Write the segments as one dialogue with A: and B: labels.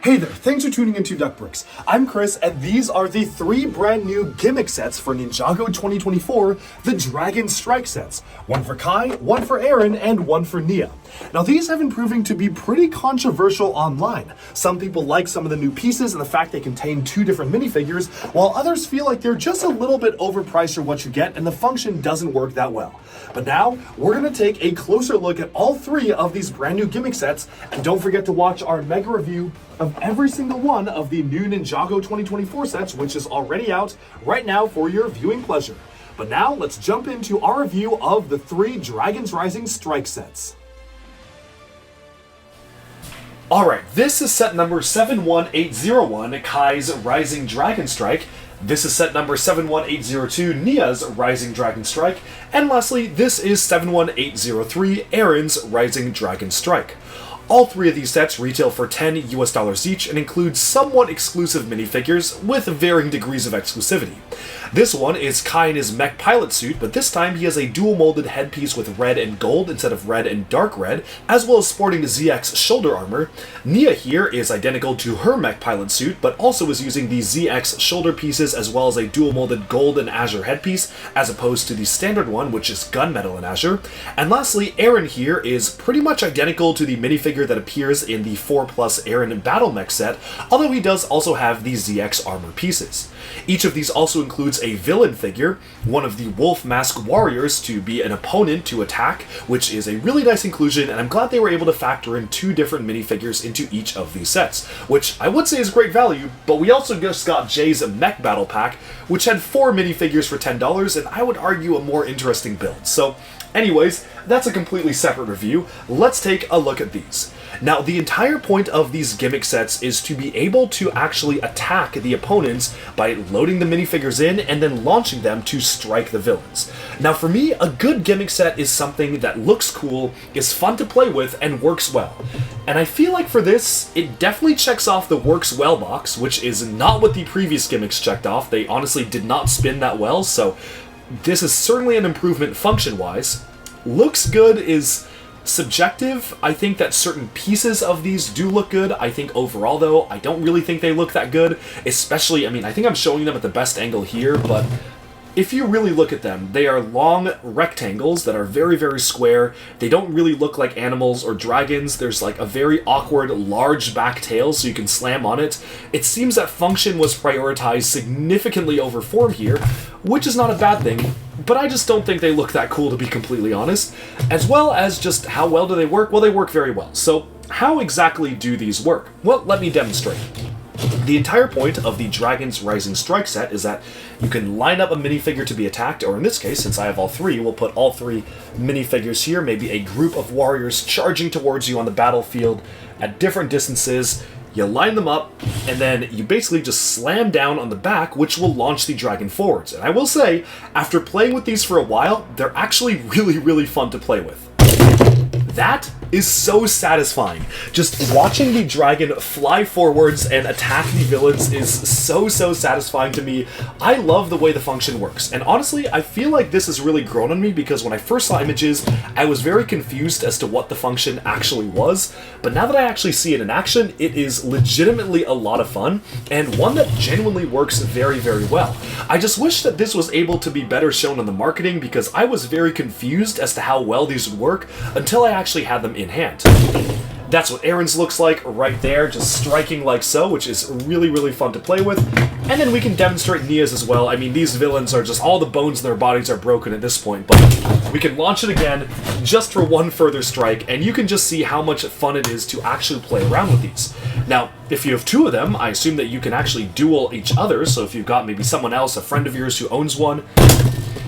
A: Hey there, thanks for tuning into Duckbricks. I'm Chris, and these are the 3 brand new gimmick sets for Ninjago 2024, the Dragon Strike sets. One for Kai, one for Aaron, and one for Nia. Now these have been proving to be pretty controversial online. Some people like some of the new pieces and the fact they contain 2 different minifigures, while others feel like they're just a little bit overpriced for what you get and the function doesn't work that well. But now, we're going to take a closer look at all 3 of these brand new gimmick sets, and don't forget to watch our mega review of every single one of the new Ninjago 2024 sets, which is already out right now for your viewing pleasure. But now, let's jump into our review of the 3 Dragons Rising Strike sets. Alright, this is set number 71801, Kai's Rising Dragon Strike. This is set number 71802, Nia's Rising Dragon Strike. And lastly, this is 71803, Aaron's Rising Dragon Strike. All 3 of these sets retail for $10 US each and include somewhat exclusive minifigures with varying degrees of exclusivity. This one is Kai in his mech pilot suit, but this time he has a dual molded headpiece with red and gold instead of red and dark red, as well as sporting ZX shoulder armor. Nia here is identical to her mech pilot suit, but also is using the ZX shoulder pieces as well as a dual molded gold and azure headpiece, as opposed to the standard one, which is gunmetal and azure. And lastly, Aaron here is pretty much identical to the minifigure that appears in the 4+ Aaron Battle Mech set, although he does also have the ZX armor pieces. Each of these also includes a villain figure, one of the Wolf Mask Warriors to be an opponent to attack, which is a really nice inclusion, and I'm glad they were able to factor in 2 different minifigures into each of these sets, which I would say is great value, but we also just got Jay's Mech Battle Pack, which had 4 minifigures for $10, and I would argue a more interesting build. So anyways, that's a completely separate review. Let's take a look at these. Now, the entire point of these gimmick sets is to be able to actually attack the opponents by loading the minifigures in and then launching them to strike the villains. Now, for me, a good gimmick set is something that looks cool, is fun to play with, and works well. And I feel like for this, it definitely checks off the works well box, which is not what the previous gimmicks checked off. They honestly did not spin that well, so this is certainly an improvement function-wise. Looks good is subjective. I think that certain pieces of these do look good. I think overall, though, I don't really think they look that good. Especially, I mean, I think I'm showing them at the best angle here, but if you really look at them, they are long rectangles that are very, very square. They don't really look like animals or dragons. There's like a very awkward large back tail so you can slam on it. It seems that function was prioritized significantly over form here, which is not a bad thing, but I just don't think they look that cool, to be completely honest. As well as just how well do they work? Well, they work very well. So how exactly do these work? Well, let me demonstrate. The entire point of the Dragon's Rising Strike set is that you can line up a minifigure to be attacked, or in this case, since I have all 3, we'll put all 3 minifigures here, maybe a group of warriors charging towards you on the battlefield at different distances. You line them up, and then you basically just slam down on the back, which will launch the dragon forwards. And I will say, after playing with these for a while, they're actually really, really fun to play with. That is so satisfying. Just watching the dragon fly forwards and attack the villains is so satisfying to me. I love the way the function works, and honestly, I feel like this has really grown on me because when I first saw images, I was very confused as to what the function actually was, but now that I actually see it in action, it is legitimately a lot of fun, and one that genuinely works very, very well. I just wish that this was able to be better shown on the marketing because I was very confused as to how well these would work until I actually had them in hand. That's what Aaron's looks like right there, just striking like so, which is really, really fun to play with. And then we can demonstrate Nia's as well. I mean, these villains are just, all the bones in their bodies are broken at this point, but we can launch it again just for one further strike, and you can just see how much fun it is to actually play around with these. Now, if you have 2 of them, I assume that you can actually duel each other, so if you've got maybe someone else, a friend of yours who owns one,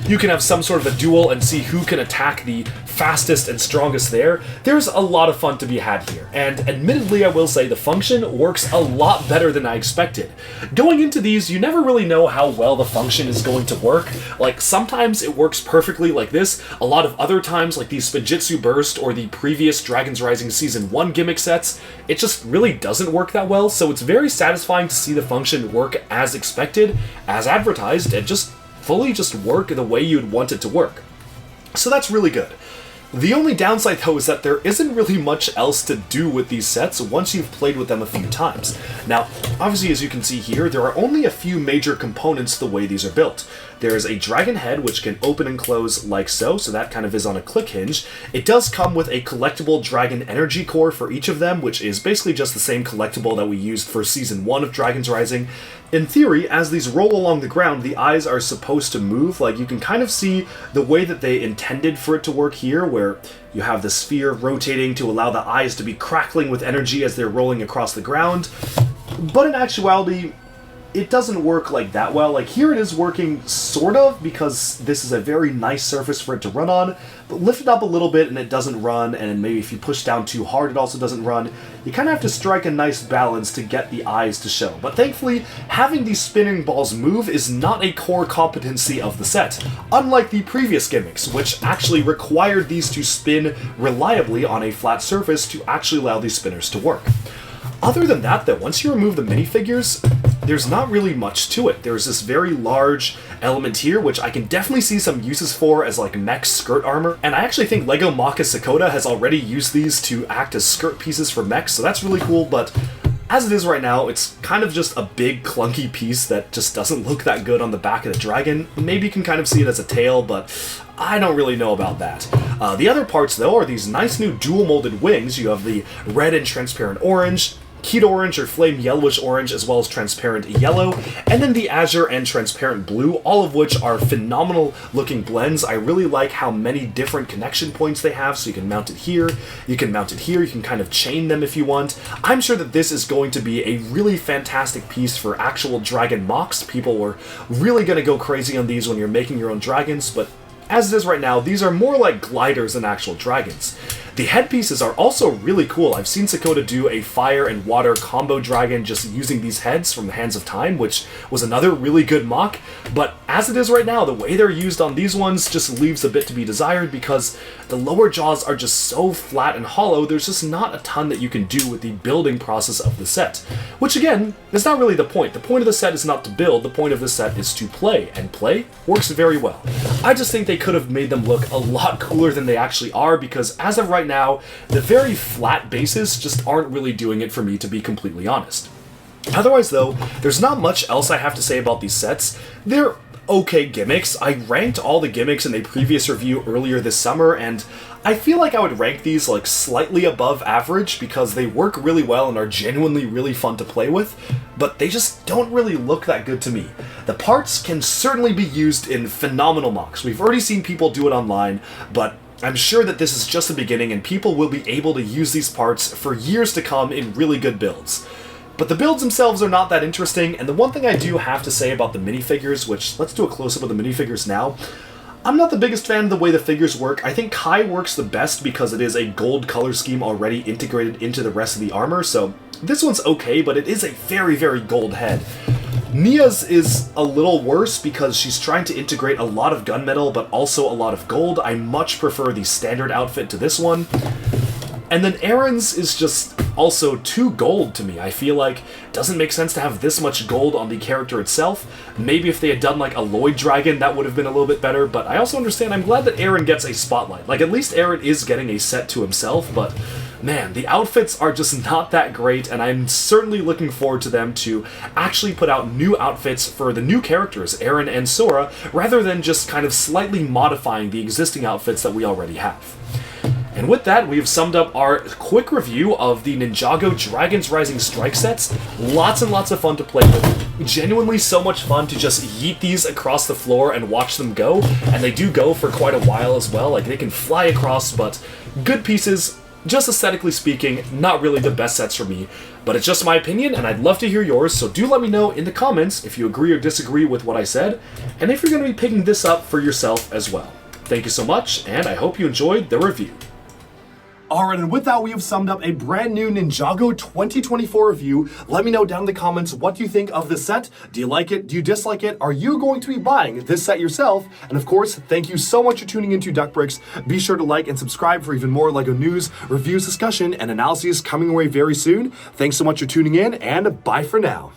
A: you can have some sort of a duel and see who can attack the fastest and strongest there. There's a lot of fun to be had here, and admittedly I will say the function works a lot better than I expected. Going into these, you never really know how well the function is going to work. Like, sometimes it works perfectly like this, a lot of other times, like the Spinjitzu Burst or the previous Dragon's Rising Season 1 gimmick sets, it just really doesn't work that well, so it's very satisfying to see the function work as expected, as advertised, and just fully just work the way you'd want it to work. So that's really good. The only downside though is that there isn't really much else to do with these sets once you've played with them a few times. Now, obviously as you can see here, there are only a few major components to the way these are built. There's a dragon head which can open and close like so that kind of is on a click hinge. It does come with a collectible dragon energy core for each of them, which is basically just the same collectible that we used for Season 1 of Dragon's Rising. In theory, as these roll along the ground, the eyes are supposed to move. Like, you can kind of see the way that they intended for it to work here, where you have the sphere rotating to allow the eyes to be crackling with energy as they're rolling across the ground. But in actuality, it doesn't work like that well. Like, here it is working sort of, because this is a very nice surface for it to run on, but lift it up a little bit and it doesn't run, and maybe if you push down too hard it also doesn't run. You kind of have to strike a nice balance to get the eyes to show. But thankfully, having these spinning balls move is not a core competency of the set, unlike the previous gimmicks, which actually required these to spin reliably on a flat surface to actually allow these spinners to work. Other than that, though, once you remove the minifigures, there's not really much to it. There's this very large element here, which I can definitely see some uses for as like mech skirt armor, and I actually think LEGO Maka Sakota has already used these to act as skirt pieces for mechs, so that's really cool, but as it is right now, it's kind of just a big clunky piece that just doesn't look that good on the back of the dragon. Maybe you can kind of see it as a tail, but I don't really know about that. The other parts, though, are these nice new dual molded wings. You have the red and transparent orange, heat orange or flame yellowish orange, as well as transparent yellow, and then the azure and transparent blue, all of which are phenomenal looking blends. I really like how many different connection points they have, so you can mount it here, you can mount it here, you can kind of chain them if you want. I'm sure that this is going to be a really fantastic piece for actual dragon mocks. People were really going to go crazy on these when you're making your own dragons, but as it is right now, these are more like gliders than actual dragons. The headpieces are also really cool. I've seen Sakota do a fire and water combo dragon just using these heads from the Hands of Time, which was another really good mock, but as it is right now, the way they're used on these ones just leaves a bit to be desired because the lower jaws are just so flat and hollow, there's just not a ton that you can do with the building process of the set. Which again, is not really the point. The point of the set is not to build, the point of the set is to play, and play works very well. I just think they could have made them look a lot cooler than they actually are, because as of right now, the very flat bases just aren't really doing it for me, to be completely honest. Otherwise though, there's not much else I have to say about these sets. They're okay gimmicks. I ranked all the gimmicks in a previous review earlier this summer, and I feel like I would rank these like slightly above average because they work really well and are genuinely really fun to play with, but they just don't really look that good to me. The parts can certainly be used in phenomenal mocks. We've already seen people do it online, but I'm sure that this is just the beginning and people will be able to use these parts for years to come in really good builds. But the builds themselves are not that interesting, and the one thing I do have to say about the minifigures, which let's do a close-up of the minifigures now, I'm not the biggest fan of the way the figures work. I think Kai works the best because it is a gold color scheme already integrated into the rest of the armor, so this one's okay, but it is a very, very gold head. Nia's is a little worse because she's trying to integrate a lot of gunmetal but also a lot of gold. I much prefer the standard outfit to this one. And then Aaron's is just also too gold to me. I feel like it doesn't make sense to have this much gold on the character itself. Maybe if they had done like a Lloyd Dragon, that would have been a little bit better, but I also understand, I'm glad that Aaron gets a spotlight. Like, at least Aaron is getting a set to himself, but man, the outfits are just not that great, and I'm certainly looking forward to them to actually put out new outfits for the new characters, Aaron and Sora, rather than just kind of slightly modifying the existing outfits that we already have. And with that, we have summed up our quick review of the Ninjago Dragon's Rising Strike sets. Lots and lots of fun to play with. Genuinely so much fun to just yeet these across the floor and watch them go. And they do go for quite a while as well. Like, they can fly across, but good pieces. Just aesthetically speaking, not really the best sets for me. But it's just my opinion, and I'd love to hear yours, so do let me know in the comments if you agree or disagree with what I said, and if you're going to be picking this up for yourself as well. Thank you so much, and I hope you enjoyed the review. Alright, and with that, we have summed up a brand new Ninjago 2024 review. Let me know down in the comments what you think of the set. Do you like it? Do you dislike it? Are you going to be buying this set yourself? And of course, thank you so much for tuning into Duck Bricks. Be sure to like and subscribe for even more LEGO news, reviews, discussion, and analyses coming away very soon. Thanks so much for tuning in, and bye for now.